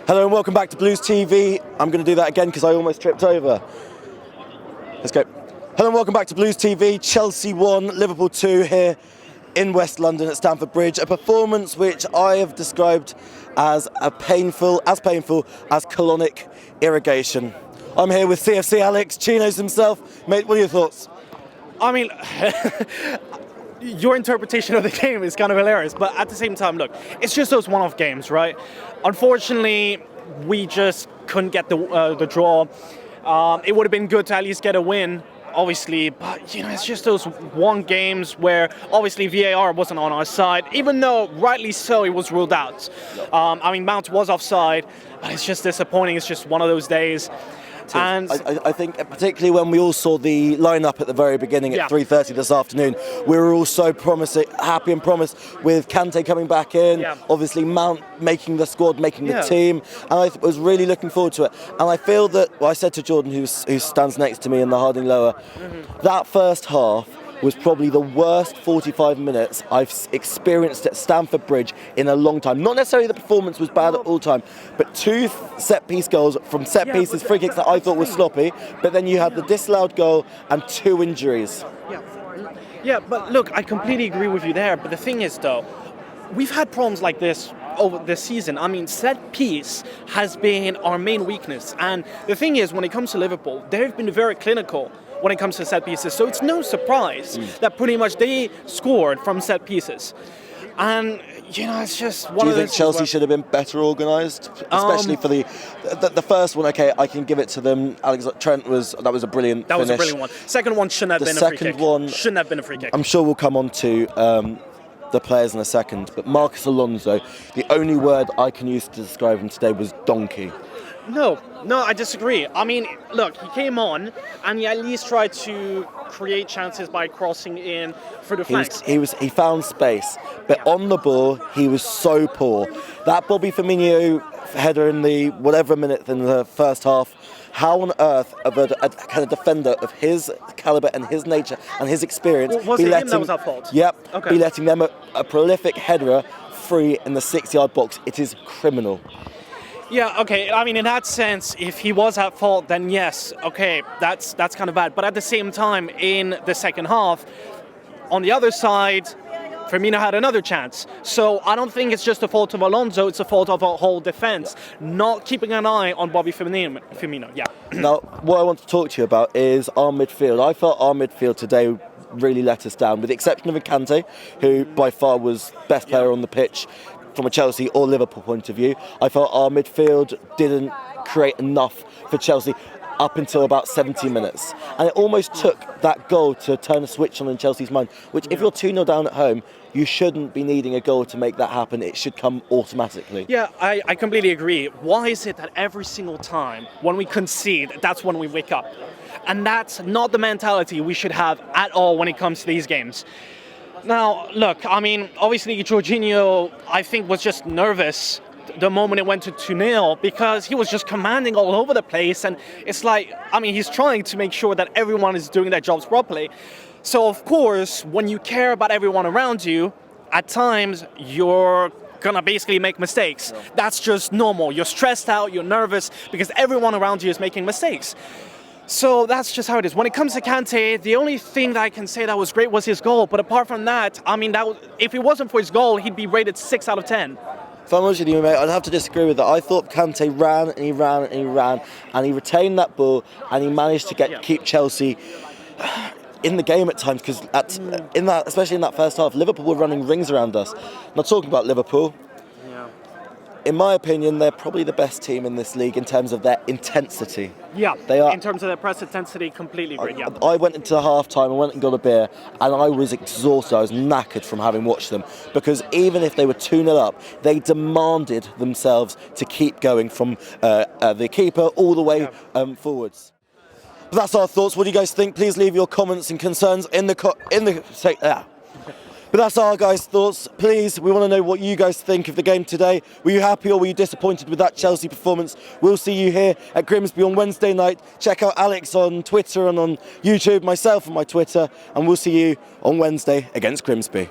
Hello and welcome back to Blues TV. I'm going to do that again because I almost tripped over. Let's go. Hello and welcome back to Blues TV. Chelsea 1, Liverpool 2 here in West London at Stamford Bridge. A performance which I have described as painful as colonic irrigation. I'm here with CFC Alex, Chinos himself. Mate, what are your thoughts? I mean, your interpretation of the game is kind of hilarious, but at the same time, look, it's just those one-off games, right? Unfortunately, we just couldn't get the draw. It would have been good to at least get a win, obviously, but you know, it's just those one games where obviously VAR wasn't on our side, even though rightly so it was ruled out. I mean, Mount was offside, but it's just disappointing. It's just one of those days. And I think particularly when we all saw the lineup at the very beginning at 3:30 this afternoon, we were all so happy and promised with Kante coming back in, obviously Mount making the squad, making the team, and I was really looking forward to it. And I feel that, well, I said to Jordan, who stands next to me in the Harding Lower, that first half was probably the worst 45 minutes I've experienced at Stamford Bridge in a long time. Not necessarily the performance was bad at all time, but two set-piece goals from set-pieces, free kicks that I thought were sloppy, but then you had the disallowed goal and two injuries. Yeah, but look, I completely agree with you there, but the thing is, though, we've had problems like this over this season. I mean, set piece has been our main weakness, and the thing is, when it comes to Liverpool, they've been very clinical when it comes to set pieces, so it's no surprise that pretty much they scored from set pieces. And you know, it's just one of those. Do you think Chelsea should have been better organised, especially for the first one? Okay, I can give it to them. Trent was a brilliant. That finish. was a brilliant one. Second one shouldn't have been a free kick. The second one shouldn't have been a free kick. I'm sure we'll come on to the players in a second, but Marcus Alonso, the only word I can use to describe him today was donkey. No, I disagree. I mean, look, he came on and he at least tried to create chances by crossing in through the flanks. He found space, but on the ball he was so poor. That Bobby Firmino header in the whatever minute in the first half. How on earth of a kind of defender of his caliber and his nature and his experience was it him that was at fault? Yep. Okay. Be letting them a prolific header free in the 6-yard box. It is criminal. Yeah, okay, I mean, in that sense, if he was at fault, then yes, okay, that's kind of bad. But at the same time, in the second half, on the other side, Firmino had another chance. So I don't think it's just the fault of Alonso, it's the fault of our whole defence, not keeping an eye on Bobby Firmino. Yeah. Now, what I want to talk to you about is our midfield. I felt our midfield today really let us down, with the exception of Kante, who by far was best player on the pitch, from a Chelsea or Liverpool point of view. I felt our midfield didn't create enough for Chelsea up until about 70 minutes. And it almost took that goal to turn a switch on in Chelsea's mind, which if you're 2-0 down at home, you shouldn't be needing a goal to make that happen. It should come automatically. Yeah, I completely agree. Why is it that every single time when we concede, that's when we wake up? And that's not the mentality we should have at all when it comes to these games. Now, look, I mean, obviously Jorginho, I think, was just nervous the moment it went to 2-0 because he was just commanding all over the place, and it's like, I mean, he's trying to make sure that everyone is doing their jobs properly. So, of course, when you care about everyone around you, at times you're gonna basically make mistakes. That's just normal. You're stressed out, you're nervous because everyone around you is making mistakes. So that's just how it is. When it comes to Kante, the only thing that I can say that was great was his goal. But apart from that, I mean, if it wasn't for his goal, he'd be rated 6 out of 10. If I'm honest with you, mate, I'd have to disagree with that. I thought Kante ran and he ran and he ran and he retained that ball and he managed to keep Chelsea in the game at times, because especially in that first half, Liverpool were running rings around us. Not talking about Liverpool. In my opinion, they're probably the best team in this league in terms of their intensity. Yeah, they are. In terms of their press intensity, completely agree. I went into half-time, I went and got a beer, and I was exhausted. I was knackered from having watched them, because even if they were 2-0 up, they demanded themselves to keep going from the keeper all the way forwards. But that's our thoughts. What do you guys think? Please leave your comments and concerns in the But that's our guys' thoughts. Please, we want to know what you guys think of the game today. Were you happy or were you disappointed with that Chelsea performance? We'll see you here at Grimsby on Wednesday night. Check out Alex on Twitter and on YouTube, myself on my Twitter, and we'll see you on Wednesday against Grimsby.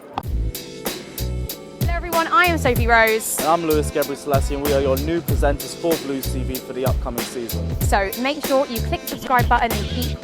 Hello everyone, I am Sophie Rose. And I'm Lewis Gebrselassie, and we are your new presenters for Blues TV for the upcoming season. So make sure you click the subscribe button and keep